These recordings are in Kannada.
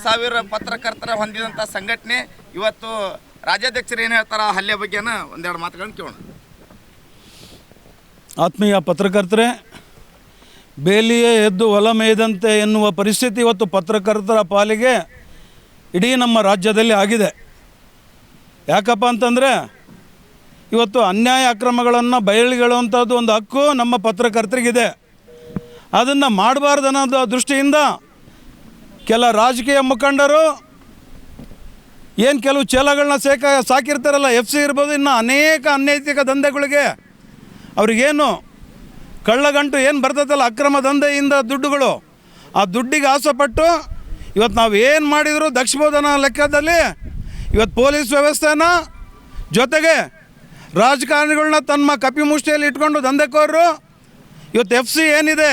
60,000 ಪತ್ರಕರ್ತರ ಹೊಂದಿದಂಥ ಸಂಘಟನೆ ಇವತ್ತು ರಾಜ್ಯಾಧ್ಯಕ್ಷರು ಏನು ಹೇಳ್ತಾರೆ ಆ ಹಲ್ಲೆ ಬಗ್ಗೆನ ಒಂದೆರಡು ಮಾತುಗಳನ್ನು ಕೇಳೋಣ. ಆತ್ಮೀಯ ಪತ್ರಕರ್ತರೆ, ಬೇಲಿಯೇ ಎದ್ದು ಹೊಲ ಮೇಯ್ದಂತೆ ಎನ್ನುವ ಪರಿಸ್ಥಿತಿ ಇವತ್ತು ಪತ್ರಕರ್ತರ ಪಾಲಿಗೆ ಇಡೀ ನಮ್ಮ ರಾಜ್ಯದಲ್ಲಿ ಆಗಿದೆ. ಯಾಕಪ್ಪ ಅಂತಂದರೆ ಇವತ್ತು ಅನ್ಯಾಯ ಅಕ್ರಮಗಳನ್ನು ಬಯಲಿಗೆಳುವಂಥದ್ದು ಒಂದು ಹಕ್ಕು ನಮ್ಮ ಪತ್ರಕರ್ತರಿಗಿದೆ. ಅದನ್ನು ಮಾಡಬಾರ್ದು ಅನ್ನೋದು ದೃಷ್ಟಿಯಿಂದ ಕೆಲ ರಾಜಕೀಯ ಮುಖಂಡರು ಏನು ಕೆಲವು ಚೇಲಗಳನ್ನ ಸಾಕಿರ್ತಾರಲ್ಲ, FC ಇರ್ಬೋದು, ಇನ್ನು ಅನೇಕ ಅನೈತಿಕ ದಂಧೆಗಳಿಗೆ ಅವ್ರಿಗೇನು ಕಳ್ಳಗಂಟು ಏನು ಬರ್ತದಲ್ಲ ಅಕ್ರಮ ದಂಧೆಯಿಂದ ದುಡ್ಡುಗಳು, ಆ ದುಡ್ಡಿಗೆ ಆಸೆಪಟ್ಟು ಇವತ್ತು ನಾವು ಏನು ಮಾಡಿದರೂ ದಕ್ಷಬೋಧನ ಲೆಕ್ಕದಲ್ಲಿ ಇವತ್ತು ಪೊಲೀಸ್ ವ್ಯವಸ್ಥೆನ ಜೊತೆಗೆ ರಾಜಕಾರಣಿಗಳನ್ನ ತಮ್ಮ ಕಪಿಮುಷ್ಟಿಯಲ್ಲಿ ಇಟ್ಕೊಂಡು ದಂಧೆಕೋರರು ಇವತ್ತು FC ಏನಿದೆ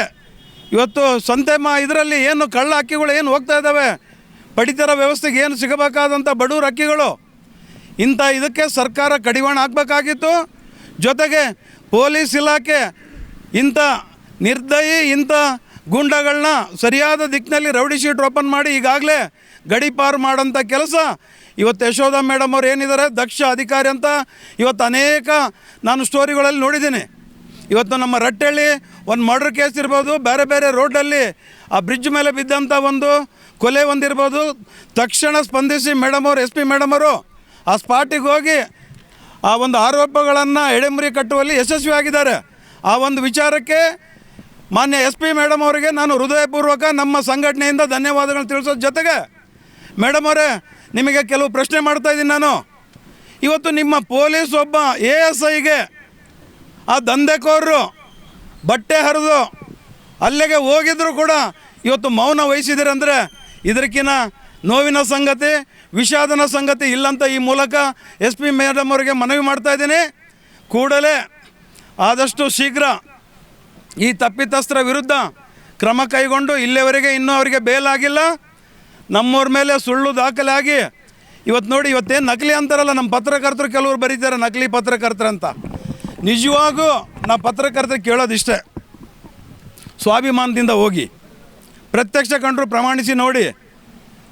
ಇವತ್ತು ಸಂತೆ ಇದರಲ್ಲಿ ಏನು ಕಳ್ಳ ಅಕ್ಕಿಗಳು ಏನು ಹೋಗ್ತಾ ಇದ್ದಾವೆ, ಪಡಿತರ ವ್ಯವಸ್ಥೆಗೆ ಏನು ಸಿಗಬೇಕಾದಂಥ ಬಡವ್ರ ಅಕ್ಕಿಗಳು, ಇಂಥ ಇದಕ್ಕೆ ಸರ್ಕಾರ ಕಡಿವಾಣ ಹಾಕಬೇಕಾಗಿತ್ತು. ಜೊತೆಗೆ ಪೊಲೀಸ್ ಇಲಾಖೆ ಇಂಥ ನಿರ್ದಯಿ ಇಂಥ ಗೂಂಡಗಳನ್ನ ಸರಿಯಾದ ದಿಕ್ಕಿನಲ್ಲಿ ರೌಡಿ ಶೀಟ್ ಓಪನ್ ಮಾಡಿ ಈಗಾಗಲೇ ಗಡೀಪಾರು ಮಾಡೋಂಥ ಕೆಲಸ ಇವತ್ತು ಯಶೋಧ ಮೇಡಮ್ ಅವ್ರು ಏನಿದ್ದಾರೆ ದಕ್ಷ ಅಧಿಕಾರಿ ಅಂತ ಇವತ್ತು ಅನೇಕ ನಾನು ಸ್ಟೋರಿಗಳಲ್ಲಿ ನೋಡಿದ್ದೀನಿ. ಇವತ್ತು ನಮ್ಮ ರಟ್ಟಳ್ಳಿ ಒಂದು ಮರ್ಡರ್ ಕೇಸ್ ಇರ್ಬೋದು, ಬೇರೆ ಬೇರೆ ರೋಡಲ್ಲಿ ಆ ಬ್ರಿಡ್ಜ್ ಮೇಲೆ ಬಿದ್ದಂಥ ಒಂದು ಕೊಲೆ ಒಂದಿರ್ಬೋದು, ತಕ್ಷಣ ಸ್ಪಂದಿಸಿ ಮೇಡಮ್ ಅವರು SP ಮೇಡಮ್ ಅವರು ಆ ಸ್ಪಾಟಿಗೆ ಹೋಗಿ ಆ ಒಂದು ಆರೋಪಗಳನ್ನು ಎಡೆಮುರಿ ಕಟ್ಟುವಲ್ಲಿ ಯಶಸ್ವಿಯಾಗಿದ್ದಾರೆ. ಆ ಒಂದು ವಿಚಾರಕ್ಕೆ ಮಾನ್ಯ SP ಮೇಡಮ್ ಅವರಿಗೆ ನಾನು ಹೃದಯಪೂರ್ವಕ ನಮ್ಮ ಸಂಘಟನೆಯಿಂದ ಧನ್ಯವಾದಗಳನ್ನು ತಿಳಿಸೋದ್ರ ಜೊತೆಗೆ, ಮೇಡಮ್ ಅವರೇ ನಿಮಗೆ ಕೆಲವು ಪ್ರಶ್ನೆ ಮಾಡ್ತಾಯಿದ್ದೀನಿ ನಾನು. ಇವತ್ತು ನಿಮ್ಮ ಪೊಲೀಸ್ ಒಬ್ಬ ASIಗೆ ಆ ದಂಧೆಕೋರರು ಬಟ್ಟೆ ಹರಿದು ಅಲ್ಲಿಗೆ ಹೋಗಿದ್ರು ಕೂಡ ಇವತ್ತು ಮೌನ ವಹಿಸಿದಿರಂದರೆ ಇದಕ್ಕಿಂತ ನೋವಿನ ಸಂಗತಿ, ವಿಷಾದನ ಸಂಗತಿ ಇಲ್ಲಂತ ಈ ಮೂಲಕ SP ಮೇಡಮ್ ಅವರಿಗೆ ಮನವಿ ಮಾಡ್ತಾಯಿದ್ದೀನಿ. ಕೂಡಲೇ ಆದಷ್ಟು ಶೀಘ್ರ ಈ ತಪ್ಪಿತಸ್ಥರ ವಿರುದ್ಧ ಕ್ರಮ ಕೈಗೊಂಡು, ಇಲ್ಲಿವರೆಗೆ ಇನ್ನೂ ಅವರಿಗೆ ಬೇಲಾಗಿಲ್ಲ, ನಮ್ಮವ್ರ ಮೇಲೆ ಸುಳ್ಳು ದಾಖಲೆ ಆಗಿ ಇವತ್ತು ನೋಡಿ ಇವತ್ತೇನು ನಕಲಿ ಅಂತಾರಲ್ಲ ನಮ್ಮ ಪತ್ರಕರ್ತರು ಕೆಲವರು ಬರೀತಾರೆ ನಕಲಿ ಪತ್ರಕರ್ತರು ಅಂತ. ನಿಜವಾಗೂ ನಾವು ಪತ್ರಕರ್ತರಿಗೆ ಕೇಳೋದಿಷ್ಟೇ, ಸ್ವಾಭಿಮಾನದಿಂದ ಹೋಗಿ ಪ್ರತ್ಯಕ್ಷ ಕಂಡರು ಪ್ರಮಾಣಿಸಿ ನೋಡಿ.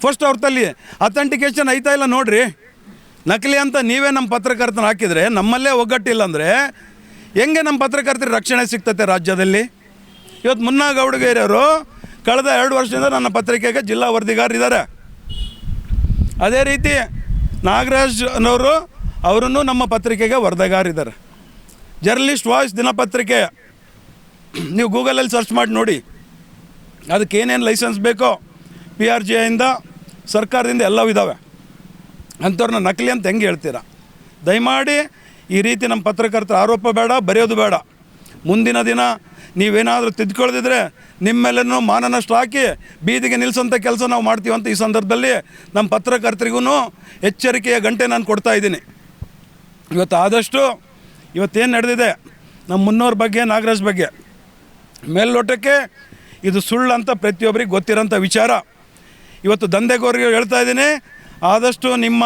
ಫಸ್ಟ್ ಅವ್ರ ತಲ್ಲಿ ಅಥೆಂಟಿಕೇಷನ್ ಐತಾ ಇಲ್ಲ ನೋಡಿರಿ. ನಕಲಿ ಅಂತ ನೀವೇ ನಮ್ಮ ಪತ್ರಕರ್ತನ ಹಾಕಿದರೆ ನಮ್ಮಲ್ಲೇ ಒಗ್ಗಟ್ಟಿಲ್ಲ ಅಂದರೆ ಹೆಂಗೆ ನಮ್ಮ ಪತ್ರಕರ್ತರಿಗೆ ರಕ್ಷಣೆ ಸಿಗ್ತತೆ ರಾಜ್ಯದಲ್ಲಿ? ಇವತ್ತು ಮುನ್ನಾ ಗೌಡಗೇರಿಯವರು ಕಳೆದ 2 ವರ್ಷದಿಂದ ನನ್ನ ಪತ್ರಿಕೆಗೆ ಜಿಲ್ಲಾ ವರದಿಗಾರರಿದ್ದಾರೆ. ಅದೇ ರೀತಿ ನಾಗರಾಜ್ನವರು ಅವರೂ ನಮ್ಮ ಪತ್ರಿಕೆಗೆ ವರದಿಗಾರಿದ್ದಾರೆ. ಜರ್ನಲಿಸ್ಟ್ ವಾಯ್ಸ್ ದಿನಪತ್ರಿಕೆ ನೀವು ಗೂಗಲಲ್ಲಿ ಸರ್ಚ್ ಮಾಡಿ ನೋಡಿ, ಅದಕ್ಕೆ ಏನೇನು ಲೈಸೆನ್ಸ್ ಬೇಕೋ PRGIಯಿಂದ ಸರ್ಕಾರದಿಂದ ಎಲ್ಲವೂ ಇದ್ದಾವೆ. ಅಂಥವ್ರನ್ನ ನಕಲಿ ಅಂತ ಹೆಂಗೆ ಹೇಳ್ತೀರಾ? ದಯಮಾಡಿ ಈ ರೀತಿ ನಮ್ಮ ಪತ್ರಕರ್ತರ ಆರೋಪ ಬೇಡ, ಬರೆಯೋದು ಬೇಡ. ಮುಂದಿನ ದಿನ ನೀವೇನಾದರೂ ತಿದ್ದುಕೊಳ್ಳದಿದ್ರೆ ನಿಮ್ಮೆಲ್ಲನೂ ಮಾನನಷ್ಟ ಹಾಕಿ ಬೀದಿಗೆ ನಿಲ್ಲಿಸೋಂಥ ಕೆಲಸ ನಾವು ಮಾಡ್ತೀವಿ ಅಂತ ಈ ಸಂದರ್ಭದಲ್ಲಿ ನಮ್ಮ ಪತ್ರಕರ್ತರಿಗೂ ಎಚ್ಚರಿಕೆಯ ಗಂಟೆ ನಾನು ಕೊಡ್ತಾಯಿದ್ದೀನಿ. ಇವತ್ತು ಆದಷ್ಟು ಇವತ್ತೇನು ನಡೆದಿದೆ ನಮ್ಮ ಮುನ್ನೋರ ಬಗ್ಗೆ, ನಾಗರಾಜ್ ಬಗ್ಗೆ ಮೇಲ್ನೋಟಕ್ಕೆ ಇದು ಸುಳ್ಳು ಅಂತ ಪ್ರತಿಯೊಬ್ಬರಿಗೆ ಗೊತ್ತಿರೋಂಥ ವಿಚಾರ. ಇವತ್ತು ದಂಧೆಗೋರಿಗೆ ಹೇಳ್ತಾ ಇದ್ದೀನಿ, ಆದಷ್ಟು ನಿಮ್ಮ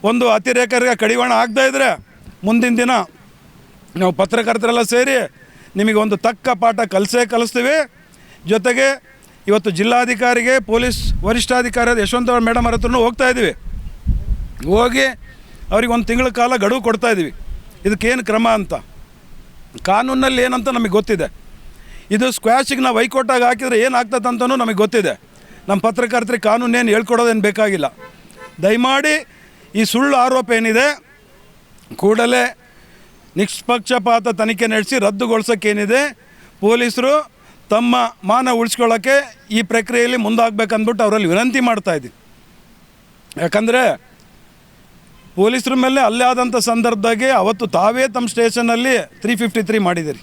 ಒಂದು ಅತಿರೇಕರಿಗೆ ಕಡಿವಾಣ ಆಗದಾಯಿದ್ರೆ ಮುಂದಿನ ದಿನ ನಾವು ಪತ್ರಕರ್ತರೆಲ್ಲ ಸೇರಿ ನಿಮಗೆ ಒಂದು ತಕ್ಕ ಪಾಠ ಕಲಿಸ್ತೀವಿ. ಜೊತೆಗೆ ಇವತ್ತು ಜಿಲ್ಲಾಧಿಕಾರಿಗೆ, ಪೊಲೀಸ್ ವರಿಷ್ಠಾಧಿಕಾರಿ ಯಶವಂತ ಮೇಡಮ್ ಅವ್ರ ಹತ್ರನೂ ಹೋಗ್ತಾಯಿದ್ದೀವಿ. ಹೋಗಿ ಅವ್ರಿಗೆ 1 ತಿಂಗಳ ಕಾಲ ಗಡುವು ಕೊಡ್ತಾಯಿದ್ದೀವಿ. ಇದಕ್ಕೇನು ಕ್ರಮ ಅಂತ ಕಾನೂನಲ್ಲಿ ಏನಂತ ನಮಗೆ ಗೊತ್ತಿದೆ. ಇದು ಸ್ಕ್ವಾಶಿಗೆ ನಾವು ಹೈಕೋರ್ಟಾಗಿ ಹಾಕಿದರೆ ಏನಾಗ್ತದೆ ಅಂತಲೂ ನಮಗೆ ಗೊತ್ತಿದೆ. ನಮ್ಮ ಪತ್ರಕರ್ತರಿಗೆ ಕಾನೂನೇನು ಹೇಳ್ಕೊಡೋದೇನು ಬೇಕಾಗಿಲ್ಲ. ದಯಮಾಡಿ ಈ ಸುಳ್ಳು ಆರೋಪ ಏನಿದೆ ಕೂಡಲೇ ನಿಷ್ಪಕ್ಷಪಾತ ತನಿಖೆ ನಡೆಸಿ ರದ್ದುಗೊಳಿಸೋಕ್ಕೇನಿದೆ ಪೊಲೀಸರು ತಮ್ಮ ಮಾನ ಉಳಿಸ್ಕೊಳ್ಳೋಕ್ಕೆ ಈ ಪ್ರಕ್ರಿಯೆಯಲ್ಲಿ ಮುಂದಾಗಬೇಕಂದ್ಬಿಟ್ಟು ಅವರಲ್ಲಿ ವಿನಂತಿ ಮಾಡ್ತಾಯಿದ್ದೀನಿ. ಯಾಕಂದರೆ ಪೊಲೀಸರ ಮೇಲೆ ಅಲ್ಲೇ ಆದಂಥ ಸಂದರ್ಭದಾಗೆ ಅವತ್ತು ತಾವೇ ತಮ್ಮ ಸ್ಟೇಷನಲ್ಲಿ 353 ಮಾಡಿದಿರಿ.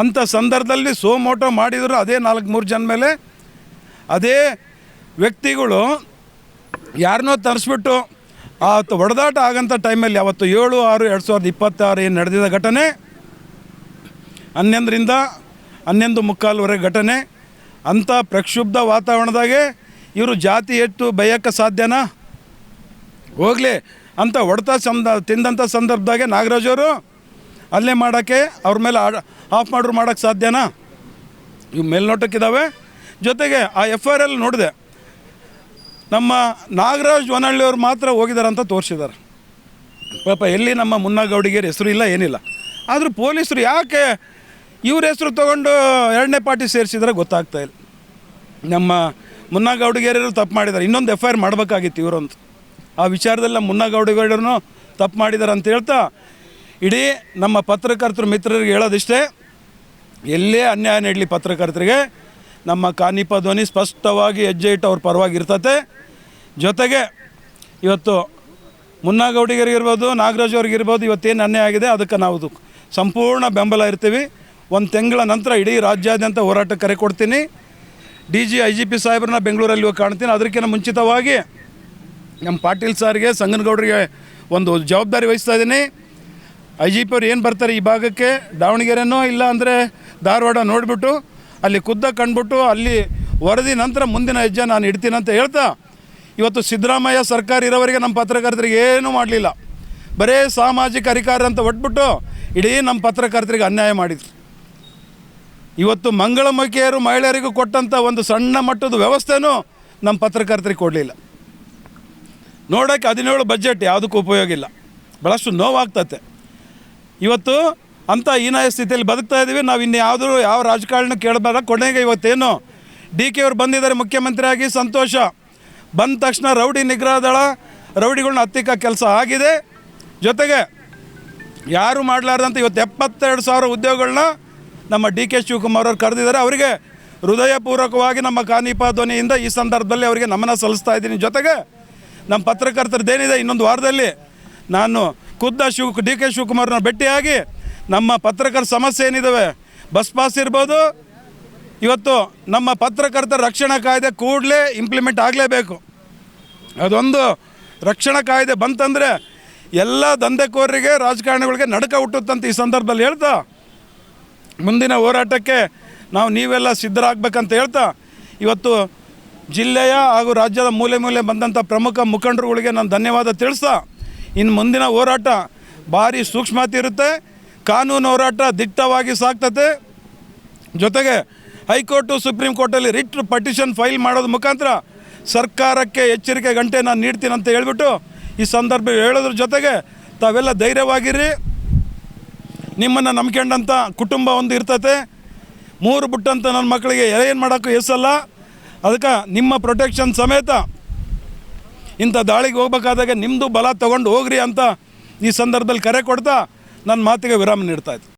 ಅಂಥ ಸಂದರ್ಭದಲ್ಲಿ ಸೋಮೋಟೋ ಮಾಡಿದರು ಅದೇ 4-3 ಜನ ಮೇಲೆ. ಅದೇ ವ್ಯಕ್ತಿಗಳು ಯಾರನ್ನೋ ತರಿಸ್ಬಿಟ್ಟು ಆ ಹೊಡೆದಾಟ ಆಗೋಂಥ ಟೈಮಲ್ಲಿ ಅವತ್ತು 7/6/2026 ಏನು ನಡೆದಿದ್ದ ಘಟನೆ 11ರಿಂದ 11:45 ಘಟನೆ. ಅಂಥ ಪ್ರಕ್ಷುಬ್ಧ ವಾತಾವರಣದಾಗೆ ಇವರು ಜಾತಿ ಎತ್ತು ಬೈಯೋಕ್ಕೆ ಸಾಧ್ಯನಾ? ಹೋಗಲಿ ಅಂತ ಹೊಡೆತ ತಿಂದಂಥ ಸಂದರ್ಭದಾಗೆ ನಾಗರಾಜವರು ಅಲ್ಲೇ ಮಾಡೋಕ್ಕೆ ಅವ್ರ ಮೇಲೆ ಆಫ್ ಮಾಡ್ರು ಮಾಡೋಕ್ಕೆ ಸಾಧ್ಯನಾ? ಇವು ಮೇಲ್ನೋಟಕ್ಕಿದ್ದಾವೆ. ಜೊತೆಗೆ ಆ FIR ನೋಡಿದೆ ನಮ್ಮ ನಾಗರಾಜ್ ವನಹಳ್ಳಿಯವ್ರು ಮಾತ್ರ ಹೋಗಿದ್ದಾರೆ ಅಂತ ತೋರಿಸಿದ್ದಾರೆ. ಪಾಪ ಎಲ್ಲಿ ನಮ್ಮ ಮುನ್ನಗೌಡಿಗೆರ ಹೆಸರು ಇಲ್ಲ, ಏನಿಲ್ಲ. ಆದರೂ ಪೊಲೀಸರು ಯಾಕೆ ಇವ್ರ ಹೆಸರು ತೊಗೊಂಡು ಎರಡನೇ ಪಾರ್ಟಿ ಸೇರಿಸಿದ್ರೆ ಗೊತ್ತಾಗ್ತಾ ಇಲ್ಲ. ನಮ್ಮ ಮುನ್ನಗೌಡಿಗೆರೆಯವರು ತಪ್ಪು ಮಾಡಿದ್ದಾರೆ, ಇನ್ನೊಂದು FIR ಮಾಡಬೇಕಾಗಿತ್ತು ಇವರಂತ. ಆ ವಿಚಾರದಲ್ಲಿ ನಮ್ಮ ಮುನ್ನಗೌಡಿಗೆರೆಯವ್ರನ್ನೂ ತಪ್ಪು ಮಾಡಿದ್ದಾರೆ ಅಂತ ಹೇಳ್ತಾ, ಇಡೀ ನಮ್ಮ ಪತ್ರಕರ್ತರು ಮಿತ್ರರಿಗೆ ಹೇಳೋದಿಷ್ಟೇ, ಎಲ್ಲೇ ಅನ್ಯಾಯ ನೀಡಲಿ ಪತ್ರಕರ್ತರಿಗೆ ನಮ್ಮ ಕಾನಿಪ ಧ್ವನಿ ಸ್ಪಷ್ಟವಾಗಿ ಹೆಜ್ಜೆ ಇಟ್ಟು ಅವ್ರ ಪರವಾಗಿ ಇರ್ತತೆ. ಜೊತೆಗೆ ಇವತ್ತು ಮುನ್ನಗೌಡಿಗರಿಗಿರ್ಬೋದು, ನಾಗರಾಜ್ ಅವ್ರಿಗಿರ್ಬೋದು, ಇವತ್ತೇನು ಅನ್ಯಾಯ ಆಗಿದೆ ಅದಕ್ಕೆ ನಾವು ಸಂಪೂರ್ಣ ಬೆಂಬಲ ಇರ್ತೀವಿ. ಒಂದು ತಿಂಗಳ ನಂತರ ಇಡೀ ರಾಜ್ಯಾದ್ಯಂತ ಹೋರಾಟ ಕರೆ ಕೊಡ್ತೀನಿ. DG IGP ಸಾಹೇಬ್ರನ್ನ ಬೆಂಗಳೂರಲ್ಲಿ ಹೋಗಿ ಕಾಣ್ತೀನಿ. ಅದಕ್ಕಿಂತ ಮುಂಚಿತವಾಗಿ ನಮ್ಮ ಪಾಟೀಲ್ ಸಾರಿಗೆ, ಸಂಗನಗೌಡರಿಗೆ ಒಂದು ಜವಾಬ್ದಾರಿ ವಹಿಸ್ತಾ ಇದ್ದೀನಿ. IGP ಅವ್ರು ಏನು ಬರ್ತಾರೆ ಈ ಭಾಗಕ್ಕೆ, ದಾವಣಗೆರೆನೋ ಇಲ್ಲ ಅಂದರೆ ಧಾರವಾಡ ನೋಡಿಬಿಟ್ಟು ಅಲ್ಲಿ ಕಂಡುಬಿಟ್ಟು ಅಲ್ಲಿ ವರದಿ ನಂತರ ಮುಂದಿನ ಹೆಜ್ಜೆ ನಾನು ಇಡ್ತೀನಿ ಅಂತ ಹೇಳ್ತಾ, ಇವತ್ತು ಸಿದ್ದರಾಮಯ್ಯ ಸರ್ಕಾರ ಇರೋವರೆಗೆ ನಮ್ಮ ಪತ್ರಕರ್ತರಿಗೆ ಏನೂ ಮಾಡಲಿಲ್ಲ. ಬರೀ ಸಾಮಾಜಿಕ ಅಧಿಕಾರ ಅಂತ ಒಟ್ಬಿಟ್ಟು ಇಡೀ ನಮ್ಮ ಪತ್ರಕರ್ತರಿಗೆ ಅನ್ಯಾಯ ಮಾಡಿದ್ರು. ಇವತ್ತು ಮಂಗಳಮುಖಿಯರು ಮಹಿಳೆಯರಿಗೂ ಕೊಟ್ಟಂಥ ಒಂದು ಸಣ್ಣ ಮಟ್ಟದ ವ್ಯವಸ್ಥೆನೂ ನಮ್ಮ ಪತ್ರಕರ್ತರಿಗೆ ಕೊಡಲಿಲ್ಲ. ನೋಡೋಕ್ಕೆ 17 ಬಜೆಟ್ ಯಾವುದಕ್ಕೂ ಉಪಯೋಗ ಇಲ್ಲ. ಭಾಳಷ್ಟು ನೋವಾಗ್ತತೆ. ಇವತ್ತು ಅಂಥ ಹೀನಾಯ ಸ್ಥಿತಿಯಲ್ಲಿ ಬದುಕ್ತಾ ಇದ್ದೀವಿ. ನಾವು ಇನ್ನು ಯಾವ ರಾಜಕಾರಣ ಕೇಳಬಾರ. ಕೊನೆಗೆ ಇವತ್ತೇನು DK ಅವ್ರು ಬಂದಿದ್ದಾರೆ ಮುಖ್ಯಮಂತ್ರಿ ಆಗಿ, ಸಂತೋಷ. ಬಂದ ತಕ್ಷಣ ರೌಡಿ ನಿಗ್ರಹ ದಳ ರೌಡಿಗಳನ್ನ ಹತ್ತಿಕ್ಕ ಕೆಲಸ ಆಗಿದೆ. ಜೊತೆಗೆ ಯಾರು ಮಾಡಲಾರ್ದಂತ ಇವತ್ತು 72,000 ಉದ್ಯೋಗಗಳನ್ನ ನಮ್ಮ DK ಶಿವಕುಮಾರ್ ಅವರು ಕರೆದಿದ್ದಾರೆ. ಅವರಿಗೆ ಹೃದಯಪೂರ್ವಕವಾಗಿ ನಮ್ಮ ಕಾನಿಪ ಧ್ವನಿಯಿಂದ ಈ ಸಂದರ್ಭದಲ್ಲಿ ಅವರಿಗೆ ನಮನ ಸಲ್ಲಿಸ್ತಾ ಇದ್ದೀನಿ. ಜೊತೆಗೆ ನಮ್ಮ ಪತ್ರಕರ್ತರದ್ದೇನಿದೆ, ಇನ್ನೊಂದು ವಾರದಲ್ಲಿ ನಾನು DK ಶಿವಕುಮಾರ್ನ ಭೇಟಿಯಾಗಿ ನಮ್ಮ ಪತ್ರಕರ್ತರ ಸಮಸ್ಯೆ ಏನಿದ್ದಾವೆ, ಬಸ್ ಪಾಸ್ ಇರ್ಬೋದು, ಇವತ್ತು ನಮ್ಮ ಪತ್ರಕರ್ತರ ರಕ್ಷಣಾ ಕಾಯ್ದೆ ಕೂಡಲೇ ಇಂಪ್ಲಿಮೆಂಟ್ ಆಗಲೇಬೇಕು. ಅದೊಂದು ರಕ್ಷಣಾ ಕಾಯ್ದೆ ಬಂತಂದರೆ ಎಲ್ಲ ದಂಧೆಕೋರರಿಗೆ, ರಾಜಕಾರಣಿಗಳಿಗೆ ನಡುಕ ಹುಟ್ಟುತ್ತಂತ ಈ ಸಂದರ್ಭದಲ್ಲಿ ಹೇಳ್ತಾ, ಮುಂದಿನ ಹೋರಾಟಕ್ಕೆ ನೀವೆಲ್ಲ ಸಿದ್ಧರಾಗಬೇಕಂತ ಹೇಳ್ತಾ, ಇವತ್ತು ಜಿಲ್ಲೆಯ ಹಾಗೂ ರಾಜ್ಯದ ಮೂಲೆ ಬಂದಂಥ ಪ್ರಮುಖ ಮುಖಂಡರುಗಳಿಗೆ ನಾನು ಧನ್ಯವಾದ ತಿಳಿಸ್ತಾ, ಇನ್ನು ಮುಂದಿನ ಹೋರಾಟ ಭಾರಿ ಸೂಕ್ಷ್ಮತೆ ಇರುತ್ತೆ. ಕಾನೂನು ಹೋರಾಟ ದಿಟ್ಟವಾಗಿ ಸಾಗ್ತದೆ. ಜೊತೆಗೆ ಹೈಕೋರ್ಟು, ಸುಪ್ರೀಂ ಕೋರ್ಟಲ್ಲಿ ರಿಟ್ ಪಟಿಷನ್ ಫೈಲ್ ಮಾಡೋದ್ರ ಮುಖಾಂತರ ಸರ್ಕಾರಕ್ಕೆ ಎಚ್ಚರಿಕೆ ಗಂಟೆ ನಾನು ನೀಡ್ತೀನಿ ಅಂತ ಹೇಳ್ಬಿಟ್ಟು ಈ ಸಂದರ್ಭ ಹೇಳೋದ್ರ ಜೊತೆಗೆ ತಾವೆಲ್ಲ ಧೈರ್ಯವಾಗಿರಿ. ನಿಮ್ಮನ್ನು ನಂಬ್ಕೊಂಡಂಥ ಕುಟುಂಬ ಒಂದು ಇರ್ತತೆ. 3 ಬಿಟ್ಟಂಥ ನನ್ನ ಮಕ್ಕಳಿಗೆ ಏನು ಮಾಡೋಕ್ಕೂ ಹೆಸಲ್ಲ. ಅದಕ್ಕೆ ನಿಮ್ಮ ಪ್ರೊಟೆಕ್ಷನ್ ಸಮೇತ ಇಂಥ ದಾಳಿಗೆ ಹೋಗ್ಬೇಕಾದಾಗ ನಿಮ್ಮದು ಬಲ ತೊಗೊಂಡು ಹೋಗ್ರಿ ಅಂತ ಈ ಸಂದರ್ಭದಲ್ಲಿ ಕರೆ ಕೊಡ್ತಾ ನನ್ನ ಮಾತಿಗೆ ವಿರಾಮ ನೀಡ್ತಾಯಿತ್ತು.